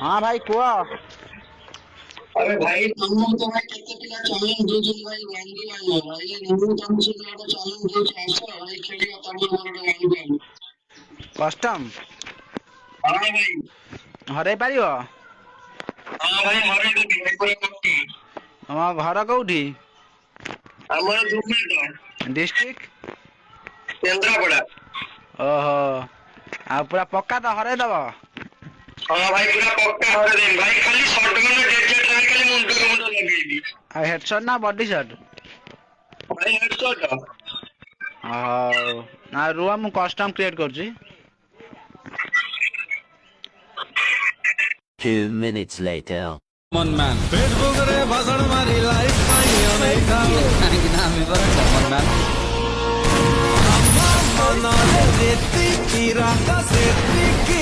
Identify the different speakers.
Speaker 1: ହଁ ଭାଇ କୁହ।
Speaker 2: अरे भाई तुम लोग तो भाई कितने पिला चैलेंज दो दिन भाई गांधी लाइन भाई नमू तुम से ज्यादा चैलेंज दो चाहते हो भाई खेलेगा तब मोर गांधी लाइन।
Speaker 1: କଷ୍ଟମ
Speaker 2: हाँ भाई।
Speaker 1: ହରେଇ ପାରିବ?
Speaker 2: हाँ भाई हरे देवी भाई पूरा पक्की।
Speaker 1: ତମ ଘର କୋଉଠି?
Speaker 2: हमारे दुबई का
Speaker 1: ଡିଷ୍ଟ୍ରିକ୍ଟ?
Speaker 2: केंद्रापड़ा।
Speaker 1: ଓହୋ ଆଉ ପୁରା ପକ୍କା ତ ହରେଇ ଦବ?
Speaker 2: हाँ भाई पूरा पक्का हरे देवी भाई खाली शॉटगन में डेड ट्राई खाली मुंडो लगेगी।
Speaker 1: ଆଉ ହେଡସଟ୍ ନା ବଡି ସଟ୍?
Speaker 2: भाई हेडशॉट।
Speaker 1: ହଉ ନା ରୁହ ମୁଁ କଷ୍ଟମ କ୍ରିଏଟ୍ କରୁଛି।
Speaker 3: 2 minutes later.
Speaker 4: Common man. Facebook रे भाषण मारी लाइक पाइयो नहीं खाओ काहे ना मी बर common man. अम्मा बना ले देती की रात से की